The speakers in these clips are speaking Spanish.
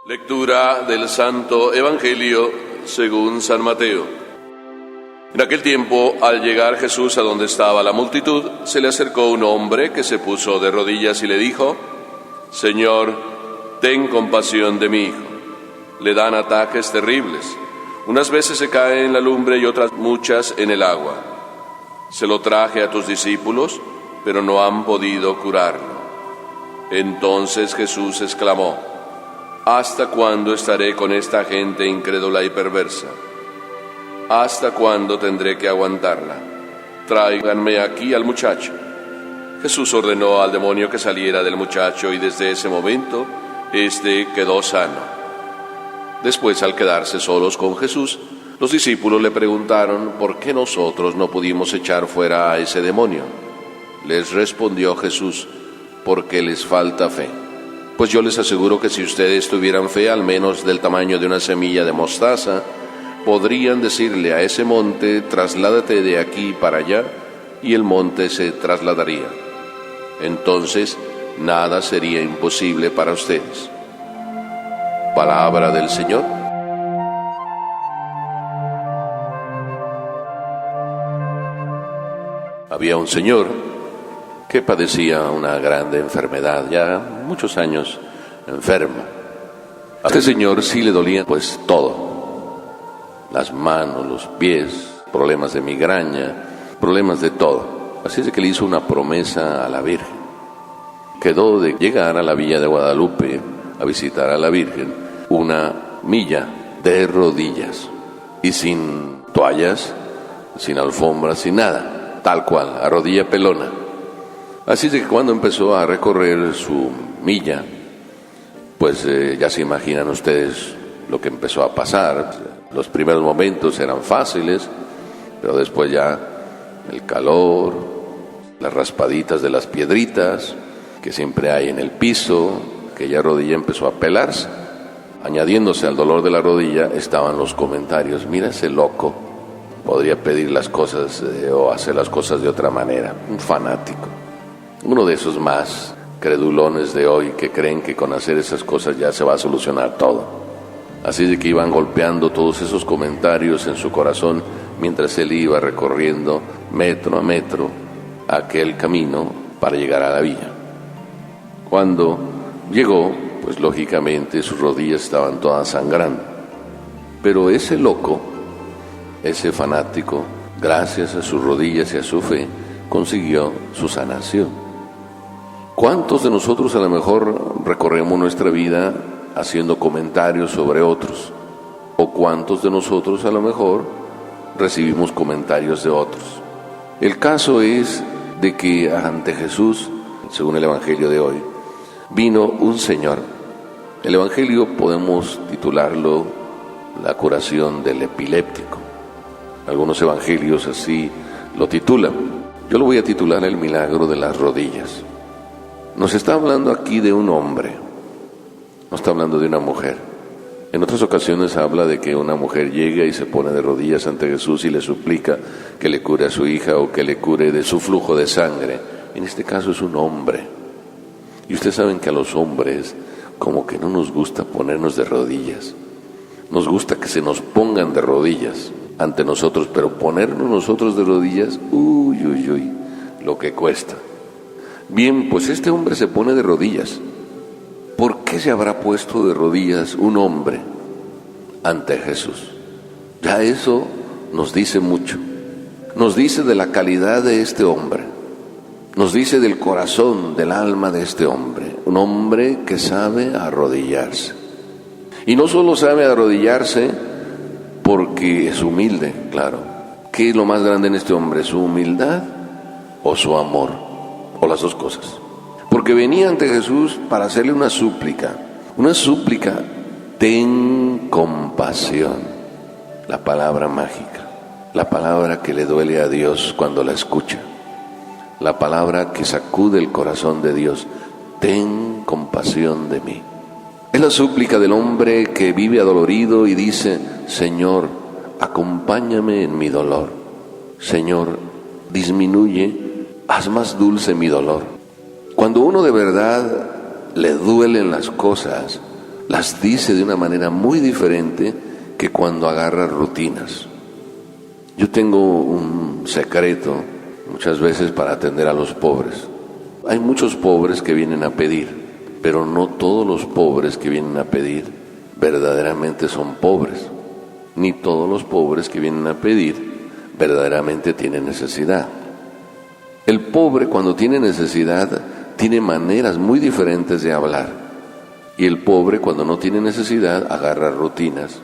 Lectura del Santo Evangelio según San Mateo. En aquel tiempo, al llegar Jesús a donde estaba la multitud, se le acercó un hombre que se puso de rodillas y le dijo: Señor, ten compasión de mi hijo. Le dan ataques terribles. Unas veces se cae en la lumbre y otras muchas en el agua. Se lo traje a tus discípulos, pero no han podido curarlo. Entonces Jesús exclamó: ¿Hasta cuándo estaré con esta gente incrédula y perversa? ¿Hasta cuándo tendré que aguantarla? Tráiganme aquí al muchacho. Jesús ordenó al demonio que saliera del muchacho y desde ese momento, éste quedó sano. Después, al quedarse solos con Jesús, los discípulos le preguntaron por qué nosotros no pudimos echar fuera a ese demonio. Les respondió Jesús: porque les falta fe. Pues yo les aseguro que si ustedes tuvieran fe al menos del tamaño de una semilla de mostaza, podrían decirle a ese monte: trasládate de aquí para allá, y el monte se trasladaría. Entonces, nada sería imposible para ustedes. Palabra del Señor. Había un señor que padecía una grande enfermedad, ya muchos años enfermo. A este señor sí le dolía pues todo: las manos, los pies, problemas de migraña, problemas de todo. Así es que le hizo una promesa a la Virgen. Quedó de llegar a la villa de Guadalupe a visitar a la Virgen una milla de rodillas y sin toallas, sin alfombras, sin nada, tal cual, a rodilla pelona. Así es que cuando empezó a recorrer su milla, pues ya se imaginan ustedes lo que empezó a pasar. Los primeros momentos eran fáciles, pero después ya el calor, las raspaditas de las piedritas que siempre hay en el piso, aquella rodilla empezó a pelarse. Añadiéndose al dolor de la rodilla estaban los comentarios: mira ese loco, podría pedir las cosas o hacer las cosas de otra manera, un fanático. Uno de esos más credulones de hoy que creen que con hacer esas cosas ya se va a solucionar todo. Así de que iban golpeando todos esos comentarios en su corazón mientras él iba recorriendo metro a metro aquel camino para llegar a la villa. Cuando llegó, pues lógicamente sus rodillas estaban todas sangrando. Pero ese loco, ese fanático, gracias a sus rodillas y a su fe, consiguió su sanación. ¿Cuántos de nosotros a lo mejor recorremos nuestra vida haciendo comentarios sobre otros? ¿O cuántos de nosotros a lo mejor recibimos comentarios de otros? El caso es de que ante Jesús, según el Evangelio de hoy, vino un señor. El Evangelio podemos titularlo la curación del epiléptico. Algunos evangelios así lo titulan. Yo lo voy a titular el milagro de las rodillas. Nos está hablando aquí de un hombre, no está hablando de una mujer. En otras ocasiones habla de que una mujer llega y se pone de rodillas ante Jesús y le suplica que le cure a su hija o que le cure de su flujo de sangre. En este caso es un hombre. Y ustedes saben que a los hombres como que no nos gusta ponernos de rodillas. Nos gusta que se nos pongan de rodillas ante nosotros, pero ponernos nosotros de rodillas, lo que cuesta. Bien, pues este hombre se pone de rodillas. ¿Por qué se habrá puesto de rodillas un hombre ante Jesús? Ya eso nos dice mucho. Nos dice de la calidad de este hombre. Nos dice del corazón, del alma de este hombre. Un hombre que sabe arrodillarse. Y no solo sabe arrodillarse porque es humilde, claro. ¿Qué es lo más grande en este hombre? ¿Su humildad o su amor? O las dos cosas. Porque venía ante Jesús para hacerle una súplica. Una súplica: ten compasión. La palabra mágica. La palabra que le duele a Dios cuando la escucha. La palabra que sacude el corazón de Dios: ten compasión de mí. Es la súplica del hombre que vive adolorido y dice: Señor, acompáñame en mi dolor. Señor, disminuye, haz más dulce mi dolor. Cuando uno de verdad le duelen las cosas, las dice de una manera muy diferente que cuando agarra rutinas. Yo tengo un secreto muchas veces para atender a los pobres. Hay muchos pobres que vienen a pedir, pero no todos los pobres que vienen a pedir verdaderamente son pobres, ni todos los pobres que vienen a pedir verdaderamente tienen necesidad. El pobre, cuando tiene necesidad, tiene maneras muy diferentes de hablar, y el pobre, cuando no tiene necesidad, agarra rutinas.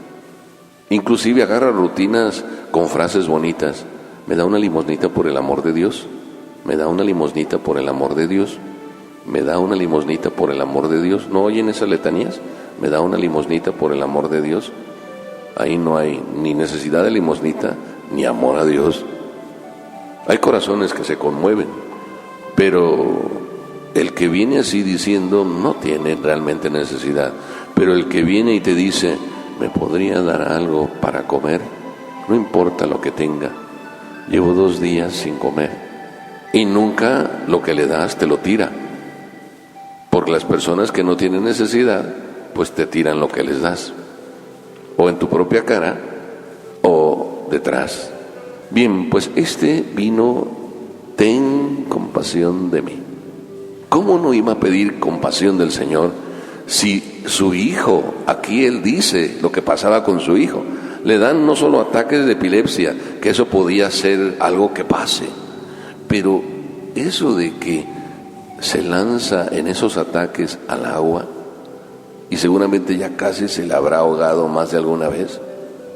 Inclusive agarra rutinas con frases bonitas. ¿Me da una limosnita por el amor de Dios? ¿Me da una limosnita por el amor de Dios? ¿Me da una limosnita por el amor de Dios? ¿No oyen esas letanías? ¿Me da una limosnita por el amor de Dios? Ahí no hay ni necesidad de limosnita, ni amor a Dios. Hay corazones que se conmueven, pero el que viene así diciendo no tiene realmente necesidad. Pero el que viene y te dice, ¿me podría dar algo para comer? No importa lo que tenga, llevo 2 días sin comer. Y nunca lo que le das te lo tira. Porque las personas que no tienen necesidad, pues te tiran lo que les das. O en tu propia cara, o detrás. Bien, pues este vino, ten compasión de mí. ¿Cómo no iba a pedir compasión del Señor si su hijo, aquí él dice lo que pasaba con su hijo, le dan no solo ataques de epilepsia, que eso podía ser algo que pase, pero eso de que se lanza en esos ataques al agua y seguramente ya casi se le habrá ahogado más de alguna vez,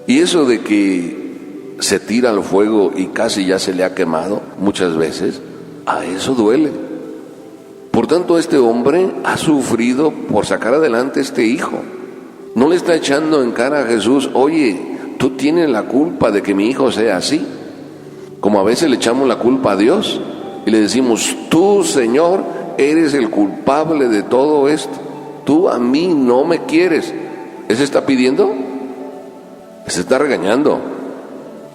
y eso de que se tira al fuego y casi ya se le ha quemado muchas veces, a eso duele. Por tanto, este hombre ha sufrido por sacar adelante este hijo. No le está echando en cara a Jesús, oye, tú tienes la culpa de que mi hijo sea así. Como a veces le echamos la culpa a Dios y le decimos, tú, Señor, eres el culpable de todo esto. Tú a mí no me quieres. ¿Ese está pidiendo? Ese está regañando.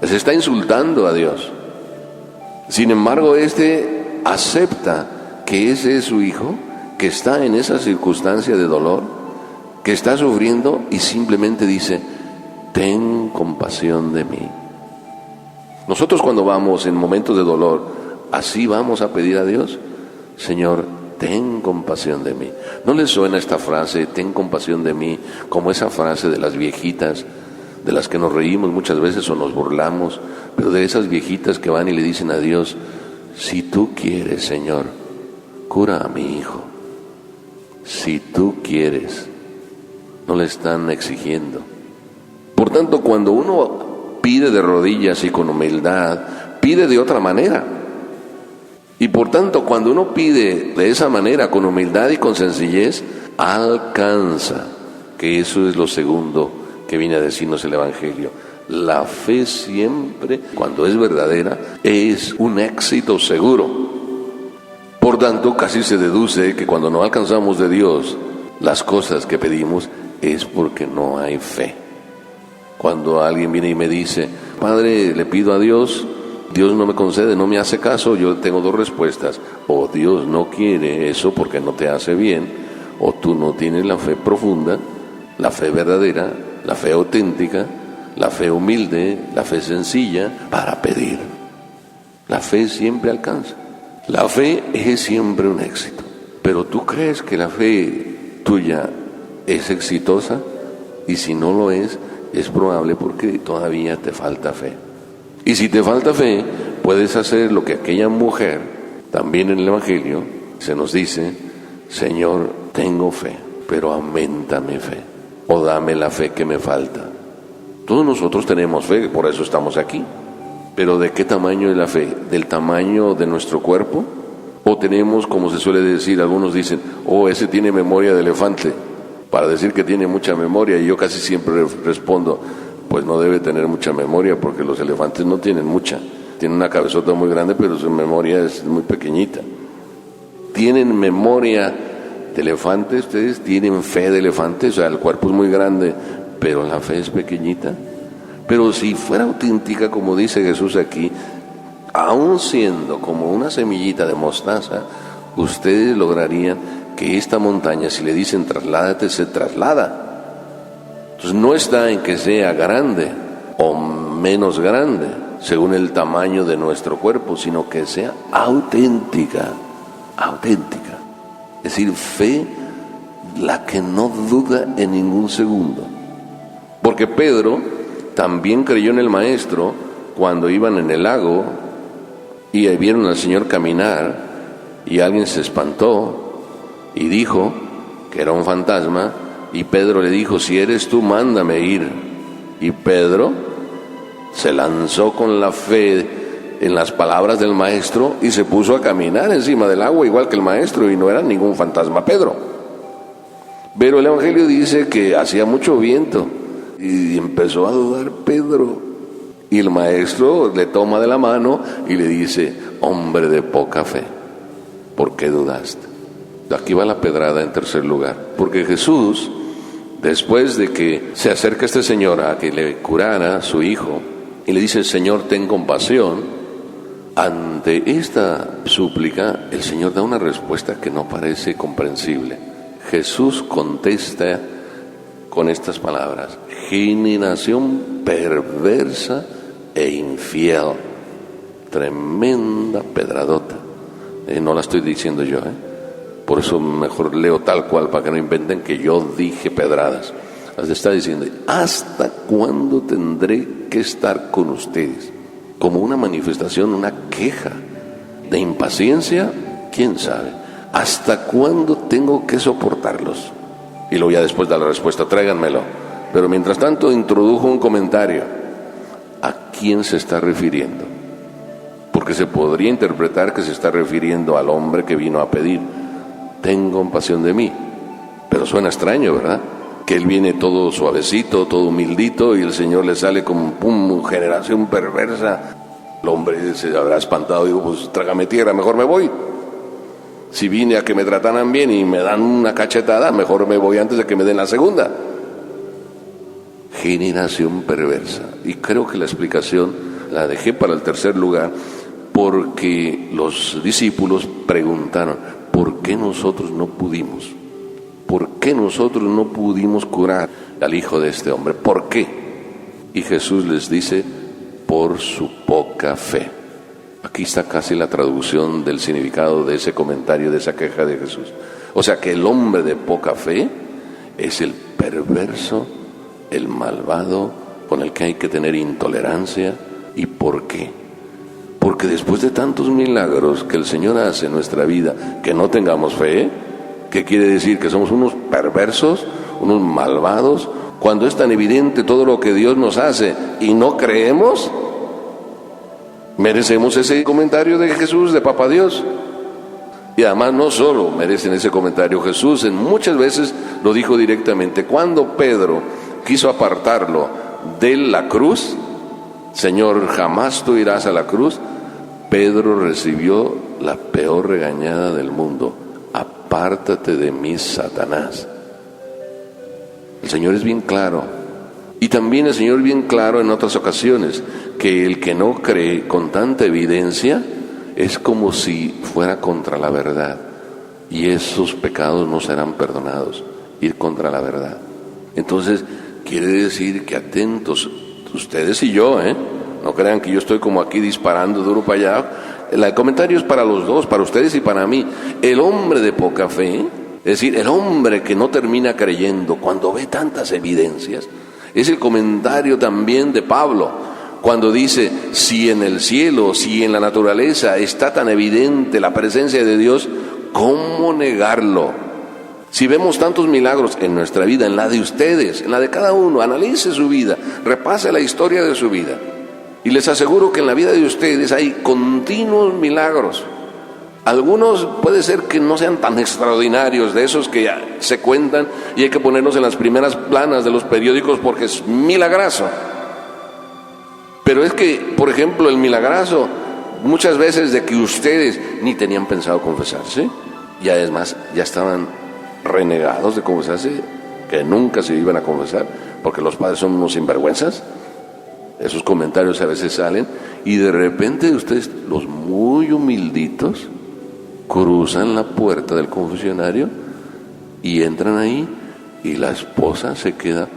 Ese está insultando a Dios. Sin embargo, este acepta que ese es su hijo, que está en esa circunstancia de dolor, que está sufriendo y simplemente dice, ten compasión de mí. Nosotros cuando vamos en momentos de dolor, así vamos a pedir a Dios, Señor, ten compasión de mí. ¿No les suena esta frase, ten compasión de mí, como esa frase de las viejitas, de las que nos reímos muchas veces o nos burlamos, pero de esas viejitas que van y le dicen a Dios, si tú quieres, Señor, cura a mi hijo. Si tú quieres, no le están exigiendo. Por tanto, cuando uno pide de rodillas y con humildad, pide de otra manera. Y por tanto, cuando uno pide de esa manera, con humildad y con sencillez, alcanza, que eso es lo segundo que viene a decirnos el Evangelio. La fe siempre, cuando es verdadera, es un éxito seguro. Por tanto, casi se deduce que cuando no alcanzamos de Dios las cosas que pedimos, es porque no hay fe. Cuando alguien viene y me dice, Padre, le pido a Dios, Dios no me concede, no me hace caso, yo tengo 2 respuestas. O Dios no quiere eso porque no te hace bien, o tú no tienes la fe profunda, la fe verdadera, la fe auténtica, la fe humilde, la fe sencilla para pedir. La fe siempre alcanza. La fe es siempre un éxito. Pero ¿tú crees que la fe tuya es exitosa? Y si no lo es probable porque todavía te falta fe. Y si te falta fe, puedes hacer lo que aquella mujer, también en el Evangelio, se nos dice, Señor, tengo fe, pero auméntame fe. O dame la fe que me falta. Todos nosotros tenemos fe, por eso estamos aquí. Pero ¿de qué tamaño es la fe? ¿Del tamaño de nuestro cuerpo? ¿O tenemos, como se suele decir, algunos dicen, ese tiene memoria de elefante? Para decir que tiene mucha memoria, y yo casi siempre respondo, pues no debe tener mucha memoria, porque los elefantes no tienen mucha. Tienen una cabezota muy grande, pero su memoria es muy pequeñita. ¿Tienen memoria de elefante? ¿Ustedes tienen fe de elefante? O sea, el cuerpo es muy grande, pero la fe es pequeñita. Pero si fuera auténtica, como dice Jesús aquí, aún siendo como una semillita de mostaza, ustedes lograrían que esta montaña, si le dicen trasládate, se traslada. Entonces no está en que sea grande o menos grande, según el tamaño de nuestro cuerpo, sino que sea auténtica. Es decir, fe la que no duda en ningún segundo. Porque Pedro también creyó en el Maestro cuando iban en el lago y vieron al Señor caminar y alguien se espantó y dijo que era un fantasma, y Pedro le dijo: si eres tú, mándame ir. Y Pedro se lanzó con la fe en las palabras del Maestro y se puso a caminar encima del agua igual que el Maestro, y no era ningún fantasma Pedro. Pero el Evangelio dice que hacía mucho viento y empezó a dudar Pedro, y el Maestro le toma de la mano y le dice: hombre de poca fe, ¿por qué dudaste? Aquí va la pedrada en tercer lugar, porque Jesús, después de que se acerca este señor a que le curara a su hijo y le dice: Señor, ten compasión, ante esta súplica el Señor da una respuesta que no parece comprensible. Jesús contesta con estas palabras: generación perversa e infiel. Tremenda pedradota. No la estoy diciendo yo, por eso mejor leo tal cual, para que no inventen que yo dije pedradas. Las está diciendo: ¿hasta cuándo tendré que estar con ustedes? Como una manifestación, una queja de impaciencia, quién sabe. ¿Hasta cuándo tengo que soportarlos? Y luego ya después da la respuesta: tráiganmelo. Pero mientras tanto introdujo un comentario. ¿A quién se está refiriendo? Porque se podría interpretar que se está refiriendo al hombre que vino a pedir: ten compasión de mí. Pero suena extraño, ¿verdad? Que él viene todo suavecito, todo humildito, y el Señor le sale como pum, generación perversa. El hombre se habrá espantado y digo: pues trágame tierra, mejor me voy. Si vine a que me trataran bien y me dan una cachetada, mejor me voy antes de que me den la segunda. Generación perversa. Y creo que la explicación la dejé para el tercer lugar, porque los discípulos preguntaron: ¿por qué nosotros no pudimos? ¿Por qué nosotros no pudimos curar al hijo de este hombre? ¿Por qué? Y Jesús les dice: por su poca fe. Aquí está casi la traducción del significado de ese comentario, de esa queja de Jesús. O sea que el hombre de poca fe es el perverso, el malvado, con el que hay que tener intolerancia. ¿Y por qué? Porque después de tantos milagros que el Señor hace en nuestra vida, que no tengamos fe. ¿Qué quiere decir? ¿Que somos unos perversos, unos malvados? Cuando es tan evidente todo lo que Dios nos hace y no creemos, merecemos ese comentario de Jesús, de Papá Dios. Y además no solo merecen ese comentario, Jesús en muchas veces lo dijo directamente. Cuando Pedro quiso apartarlo de la cruz: Señor, jamás tú irás a la cruz, Pedro recibió la peor regañada del mundo: apártate de mí, Satanás. El Señor es bien claro. Y también el Señor bien claro en otras ocasiones, que el que no cree con tanta evidencia es como si fuera contra la verdad, y esos pecados no serán perdonados. Ir contra la verdad. Entonces quiere decir que atentos ustedes y yo, no crean que yo estoy como aquí disparando duro para allá. El comentario es para los dos, para ustedes y para mí. El hombre de poca fe, es decir, el hombre que no termina creyendo cuando ve tantas evidencias, es el comentario también de Pablo, cuando dice: si en el cielo, si en la naturaleza está tan evidente la presencia de Dios, ¿cómo negarlo? Si vemos tantos milagros en nuestra vida, en la de ustedes, en la de cada uno, analice su vida, repase la historia de su vida, y les aseguro que en la vida de ustedes hay continuos milagros. Algunos puede ser que no sean tan extraordinarios, de esos que se cuentan y hay que ponernos en las primeras planas de los periódicos porque es milagroso. Pero es que, por ejemplo, el milagroso, muchas veces de que ustedes ni tenían pensado confesarse, y además ya estaban renegados de confesarse, que nunca se iban a confesar, porque los padres son unos sinvergüenzas. Esos comentarios a veces salen, y de repente ustedes, los muy humilditos, cruzan la puerta del confesionario y entran ahí, y la esposa se queda: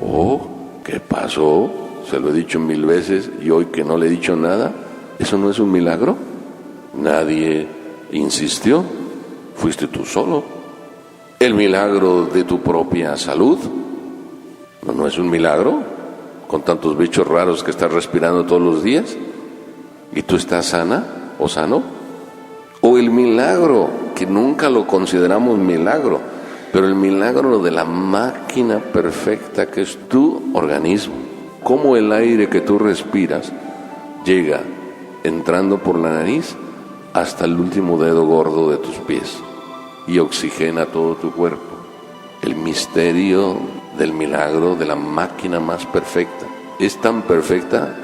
Oh, ¿qué pasó? Se lo he dicho 1000 veces y hoy que no le he dicho nada. ¿Eso no es un milagro? Nadie insistió, fuiste tú solo. El milagro de tu propia salud, ¿no es un milagro? Con tantos bichos raros que estás respirando todos los días, ¿y tú estás sana o sano? O el milagro, que nunca lo consideramos milagro, pero el milagro de la máquina perfecta que es tu organismo. Cómo el aire que tú respiras llega entrando por la nariz hasta el último dedo gordo de tus pies y oxigena todo tu cuerpo. El misterio del milagro de la máquina más perfecta. Es tan perfecta,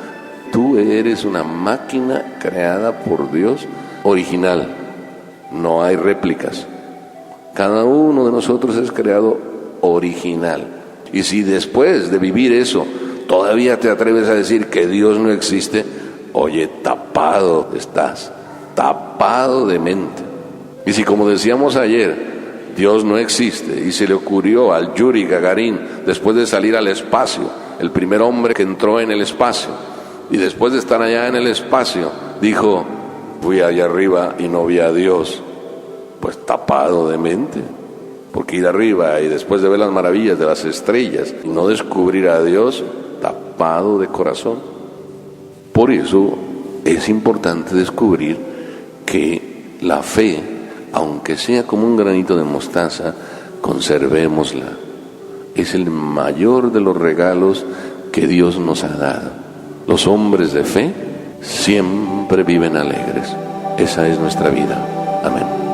tú eres una máquina creada por Dios, original. No hay réplicas. Cada uno de nosotros es creado original. Y si después de vivir eso todavía te atreves a decir que Dios no existe, oye, tapado estás, tapado de mente. Y si, como decíamos ayer, Dios no existe y se le ocurrió al Yuri Gagarin, después de salir al espacio, el primer hombre que entró en el espacio, y después de estar allá en el espacio, dijo, fui allá arriba y no vi a Dios, pues tapado de mente. Porque ir arriba y después de ver las maravillas de las estrellas y no descubrir a Dios, tapado de corazón. Por eso es importante descubrir que la fe, aunque sea como un granito de mostaza, conservémosla. Es el mayor de los regalos que Dios nos ha dado. Los hombres de fe siempre viven alegres. Esa es nuestra vida. Amén.